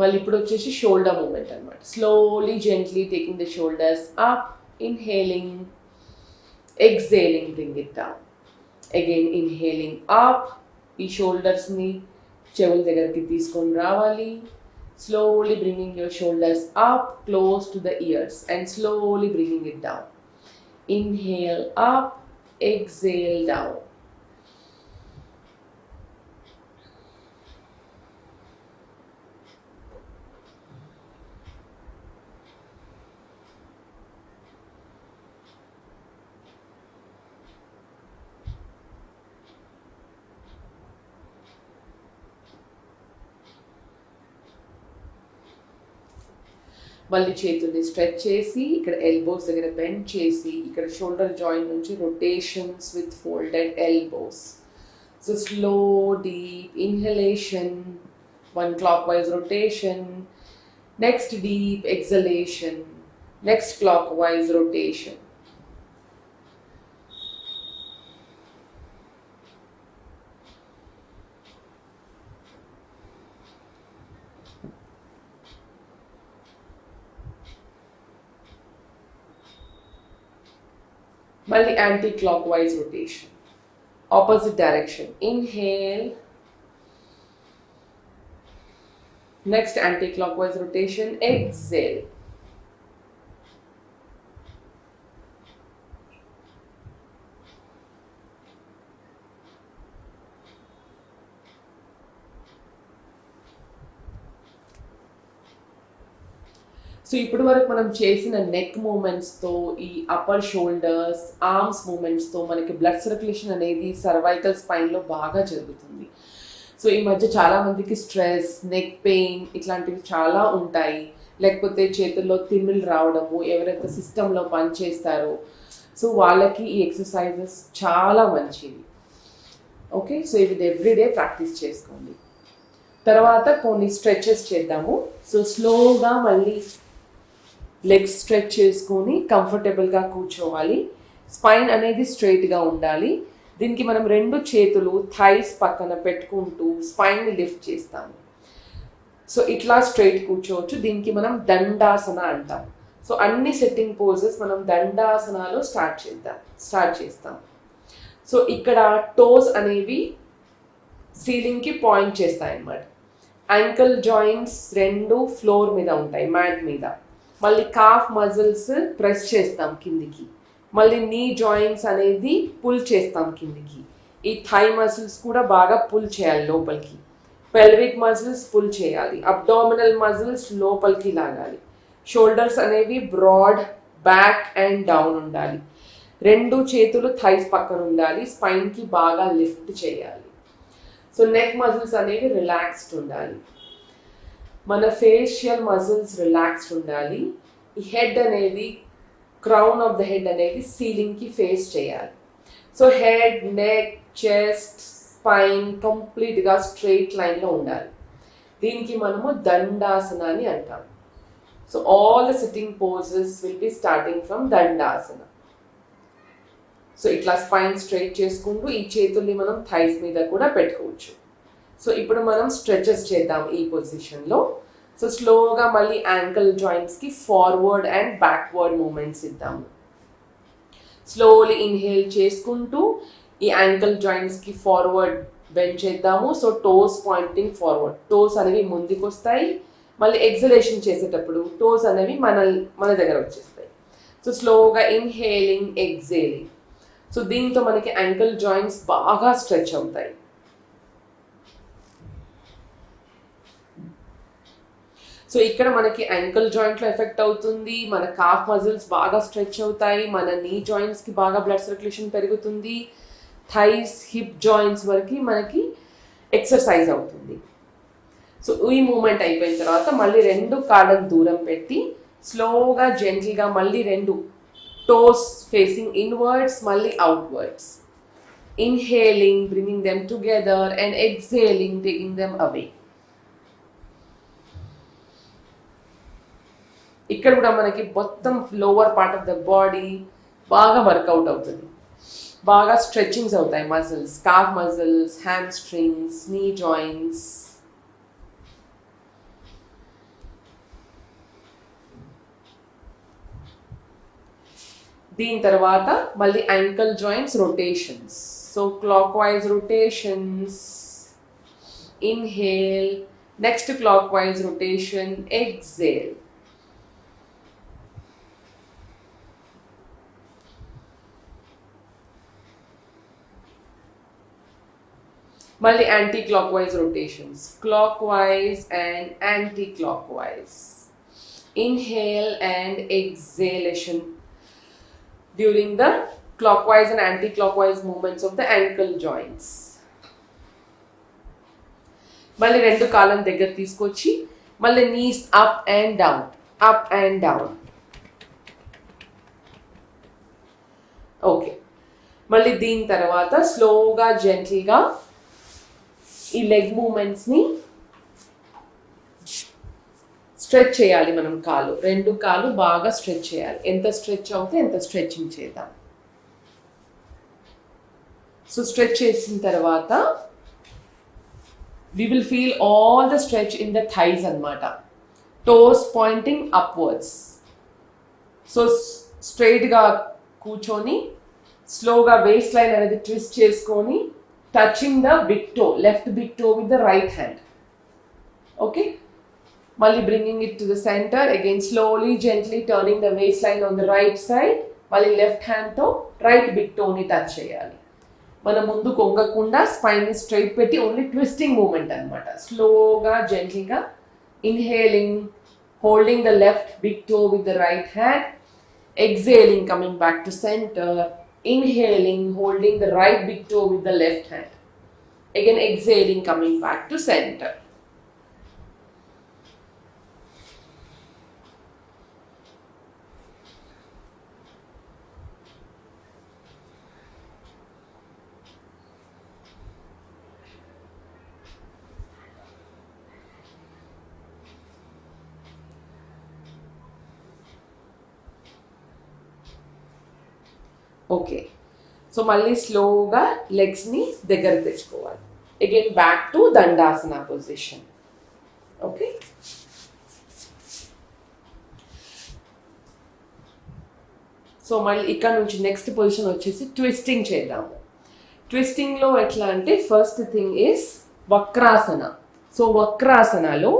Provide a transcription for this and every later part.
మళ్ళీ ఇప్పుడు వచ్చేసి షోల్డర్ మూమెంట్ అనమాట. Slowly gently taking the shoulders up, inhaling, exhaling, bring it down. Again inhaling up, ఈ షోల్డర్స్ని చెవుల దగ్గరికి తీసుకొని రావాలి. Slowly bringing your shoulders up close to the ears and slowly bringing it down. Inhale up, exhale down. మళ్ళీ చేతుల్ని stretch చేసి ఇక్కడ ఎల్బోస్ దగ్గర బెండ్ చేసి ఇక్కడ షోల్డర్ జాయింట్ నుంచి rotations with folded elbows. So slow deep inhalation, 1 clockwise rotation, next deep exhalation, next clockwise rotation. మళ్ళీ anti clockwise rotation, opposite direction. Inhale, next anti clockwise rotation, exhale. So ఇప్పటి వరకు మనం చేసిన neck మూమెంట్స్తో, ఈ upper shoulders, arms మూమెంట్స్తో మనకి blood circulation అనేది cervical స్పైన్లో బాగా జరుగుతుంది. సో ఈ మధ్య చాలామందికి స్ట్రెస్, నెక్ పెయిన్ ఇట్లాంటివి చాలా ఉంటాయి. లేకపోతే చేతుల్లో తిమ్మిళ్ళు రావడము, ఎవరైతే సిస్టంలో పనిచేస్తారో సో వాళ్ళకి ఈ ఎక్సర్సైజెస్ చాలా మంచిది. ఓకే, సో ఇది ఎవ్రీడే ప్రాక్టీస్ చేసుకోండి. తర్వాత కొన్ని స్ట్రెచెస్ చేద్దాము. సో స్లోగా మళ్ళీ లెగ్స్ స్ట్రెచ్ చేసుకొని కంఫర్టబుల్గా కూర్చోవాలి. స్పైన్ అనేది స్ట్రైట్గా ఉండాలి. దీనికి మనం 2 చేతులు థైస్ పక్కన పెట్టుకుంటూ స్పైన్ని లిఫ్ట్ చేస్తాము. సో ఇట్లా స్ట్రైట్ కూర్చోవచ్చు. దీనికి మనం దండాసన అంటాం. సో అన్ని సెట్టింగ్ పోజెస్ మనం దండాసనాలో స్టార్ట్ చేస్తాం. సో ఇక్కడ టోస్ అనేవి సీలింగ్కి పాయింట్ చేస్తాయి అన్నమాట. యాంకిల్ జాయింట్స్ 2 ఫ్లోర్ మీద ఉంటాయి, మ్యాట్ మీద. మళ్ళీ కాఫ్ మజిల్స్ ప్రెస్ చేస్తాం కిందికి. మళ్ళీ నీ జాయింట్స్ అనేది పుల్ చేస్తాం కిందికి. ఈ థై మజిల్స్ కూడా బాగా పుల్ చేయాలి లోపలికి. పెల్విక్ మజిల్స్ పుల్ చేయాలి. అబ్డామినల్ మజిల్స్ లోపలికి లాగాలి. షోల్డర్స్ అనేవి బ్రాడ్, బ్యాక్ అండ్ డౌన్ ఉండాలి. 2 చేతులు థైస్ పక్కన ఉండాలి. స్పైన్కి బాగా లిఫ్ట్ చేయాలి. సో నెక్ మజిల్స్ అనేవి రిలాక్స్డ్ ఉండాలి. మన ఫేషియల్ మజిల్స్ రిలాక్స్డ్ ఉండాలి. ఈ హెడ్ అనేది, క్రౌన్ ఆఫ్ ద హెడ్ అనేది సీలింగ్కి ఫేస్ చేయాలి. So head, neck, chest, spine కంప్లీట్గా స్ట్రెయిట్ లైన్లో ఉండాలి. దీనికి మనము దండాసనాన్ని అంటాం. So all the sitting poses will be starting from Dandasana. So ఇట్లా స్పైన్ స్ట్రెయిట్ చేసుకుంటూ ఈ చేతుల్ని మనం థైస్ మీద కూడా పెట్టుకోవచ్చు. సో ఇప్పుడు మనం స్ట్రెచెస్ చేద్దాం ఈ పొజిషన్లో. సో స్లోగా మళ్ళీ యాంకిల్ జాయింట్స్కి ఫార్వర్డ్ అండ్ బ్యాక్వర్డ్ మూమెంట్స్ ఇద్దాము. స్లోలీ ఇన్హేల్ చేసుకుంటూ ఈ యాంకిల్ జాయింట్స్కి ఫార్వర్డ్ బెండ్ చేద్దాము. So toes pointing forward, toes అనేవి ముందుకు వస్తాయి. మళ్ళీ ఎక్సలేషన్ చేసేటప్పుడు టోస్ అనేవి మన దగ్గర వచ్చేస్తాయి. సో స్లోగా ఇన్హేలింగ్, ఎక్సేలింగ్. సో దీంతో మనకి యాంకిల్ జాయింట్స్ బాగా స్ట్రెచ్ అవుతాయి. సో ఇక్కడ మనకి యాంకిల్ జాయింట్లో ఎఫెక్ట్ అవుతుంది, మన కాఫ్ మజిల్స్ బాగా స్ట్రెచ్ అవుతాయి, మన నీ జాయింట్స్కి బాగా బ్లడ్ సర్క్యులేషన్ పెరుగుతుంది, థైస్, హిప్ జాయింట్స్ వరకు మనకి ఎక్సర్సైజ్ అవుతుంది. సో ఈ మూమెంట్ అయిపోయిన తర్వాత మళ్ళీ 2 కాళ్ళకు దూరం పెట్టి స్లోగా జెంటిల్గా మళ్ళీ 2 టోస్ ఫేసింగ్ ఇన్వర్డ్స్, మళ్ళీ outwards. Inhaling, bringing them together and exhaling, taking them away. ఇక్కడ కూడా మనకి మొత్తం lower part of the body బాగా వర్కౌట్ అవుతుంది. బాగా స్ట్రెచ్చింగ్స్ అవుతాయి muscles, calf muscles, hamstrings, knee joints. దీని తర్వాత మళ్ళీ ankle joints rotations. So clock wise rotations, inhale, next clockwise rotation, exhale. మళ్ళీ anti clock wise rotations, clockwise and anticlockwise. Inhale and exhalation during the clockwise and anti-clockwise movements of the ankle joints. మళ్ళీ రెండు కాళ్ళని దగ్గర తీసుకొచ్చి మళ్ళీ knees up and down, up and down. Okay, మళ్ళీ దీని తర్వాత స్లోగా జెంటిల్గా ఈ లెగ్ మూమెంట్స్ని స్ట్రెచ్ చేయాలి. మనం రెండు కాళ్ళు బాగా స్ట్రెచ్ చేయాలి. ఎంత స్ట్రెచ్ అవుతే ఎంత స్ట్రెచ్చింగ్ చేద్దాం. సో స్ట్రెచ్ చేసిన తర్వాత we will feel all the stretch in the thighs అన్నమాట. toes pointing upwards. సో స్ట్రైట్గా కూర్చొని స్లోగా వేస్ట్ లైన్ అనేది ట్విస్ట్ చేసుకొని touching the big toe, left big toe with the right hand. Okay, మళ్ళీ bringing it to the center, again slowly gently turning the waistline on the right side. మళ్ళీ left హ్యాండ్తో right big టోని touch చేయాలి. మనం ముందు కొంగకుండా స్పైన్ని straight పెట్టి ఓన్లీ ట్విస్టింగ్ మూమెంట్ అనమాట. స్లోగా జెంట్లీగా inhaling, holding the left big toe with the right hand, exhaling coming back to centre, inhaling, holding the right big toe with the left hand, again exhaling coming back to centre. Okay, so మళ్ళీ స్లోగా లెగ్స్ని దగ్గర తెచ్చుకోవాలి. Again back to Dandasana position. Okay, so మళ్ళీ ఇక్కడ నుంచి next position వచ్చేసి twisting చేద్దాము. ట్విస్టింగ్లో ఎట్లా అంటే first thing is Vakrasana. So వక్రాసనలో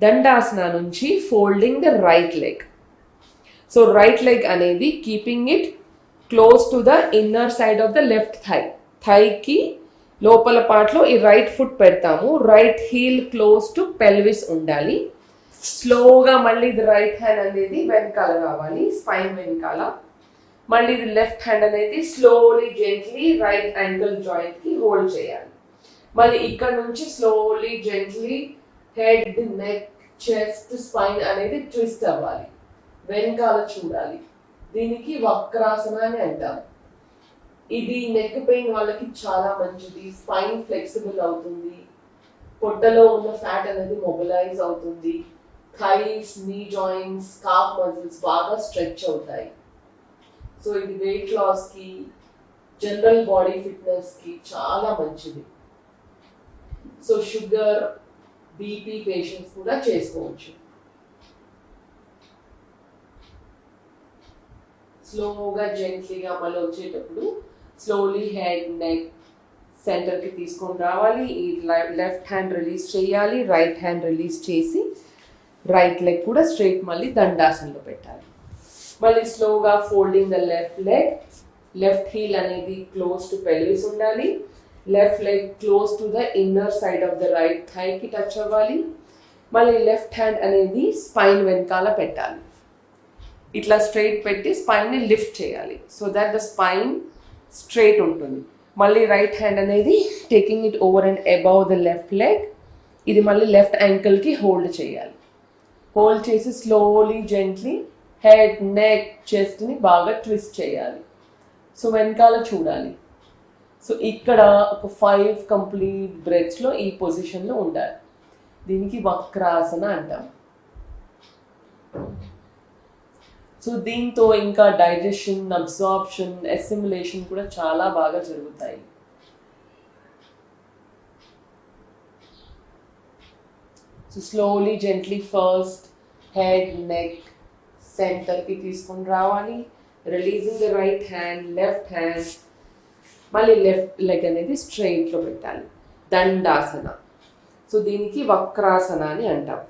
దండాసన నుంచి folding the right leg. So right leg అనేది keeping it close to the inner side of the left thigh. థైకి లోపల పార్ట్లో ఈ రైట్ ఫుట్ పెడతాము. Right heel close to pelvis ఉండాలి. స్లోగా మళ్ళీ ఇది రైట్ హ్యాండ్ అనేది వెనకాల రావాలి, స్పైన్ వెనకాల. మళ్ళీ ఇది లెఫ్ట్ హ్యాండ్ అనేది స్లోలీ జెంట్లీ రైట్ యాంకిల్ జాయింట్కి హోల్డ్ చేయాలి. మళ్ళీ ఇక్కడ నుంచి slowly gently head, neck, chest, spine అనేది ట్విస్ట్ అవ్వాలి, వెనకాల చూడాలి. దీనికి వక్రాసన అని అంటాం. ఇది నెక్ పెయిన్ వాళ్ళకి చాలా మంచిది. స్పైన్ ఫ్లెక్సిబుల్ అవుతుంది, పొట్టలో ఉన్న ఫ్యాట్ అనేది మొబిలైజ్ అవుతుంది, థైస్, నీ జాయింట్స్, కాఫ్ మజిల్స్ బాగా స్ట్రెచ్ అవుతాయి. సో ఇది వెయిట్ లాస్కి, జనరల్ బాడీ ఫిట్నెస్కి చాలా మంచిది. సో షుగర్, బీపీ పేషెంట్స్ కూడా చేసుకోవచ్చు. స్లోగా జెంట్లీగా మళ్ళీ వచ్చేటప్పుడు స్లోలీ హెడ్, నెక్ సెంటర్కి తీసుకొని రావాలి. ఈ లెఫ్ట్ హ్యాండ్ రిలీజ్ చేయాలి, రైట్ హ్యాండ్ రిలీజ్ చేసి రైట్ లెగ్ కూడా స్ట్రైట్ మళ్ళీ దండాసనలో పెట్టాలి. మళ్ళీ స్లోగా folding the left leg, left heel అనేది క్లోజ్ టు పెల్విస్ ఉండాలి, left leg close to the inner side of the right థైకి టచ్ అవ్వాలి. మళ్ళీ లెఫ్ట్ హ్యాండ్ అనేది స్పైన్ వెనకాల పెట్టాలి. ఇట్లా స్ట్రైట్ పెట్టి స్పైన్ని లిఫ్ట్ చేయాలి so that the spine straight ఉంటుంది. మళ్ళీ రైట్ హ్యాండ్ అనేది taking it over and above the left leg. ఇది మళ్ళీ లెఫ్ట్ యాంకిల్కి హోల్డ్ చేయాలి. హోల్డ్ చేసి స్లోలీ జెంట్లీ హెడ్, నెక్, చెస్ట్ని బాగా ట్విస్ట్ చేయాలి. సో వెనకాల చూడాలి. సో ఇక్కడ ఒక 5 కంప్లీట్ బ్రెత్స్లో ఈ పొజిషన్లో ఉండాలి. దీనికి వక్రాసన అంటాం. సో దీంతో ఇంకా డైజెషన్, అబ్జార్ప్షన్, అసిమిలేషన్ కూడా చాలా బాగా జరుగుతాయి. So slowly gently first head, neck సెంటర్కి తీసుకొని రావాలి. Releasing the right hand, left hand, మళ్ళీ లెఫ్ట్ లెగ్ అనేది స్ట్రైట్లో పెట్టాలి. దండాసన. సో దీనికి వక్రాసన అని అంటాం.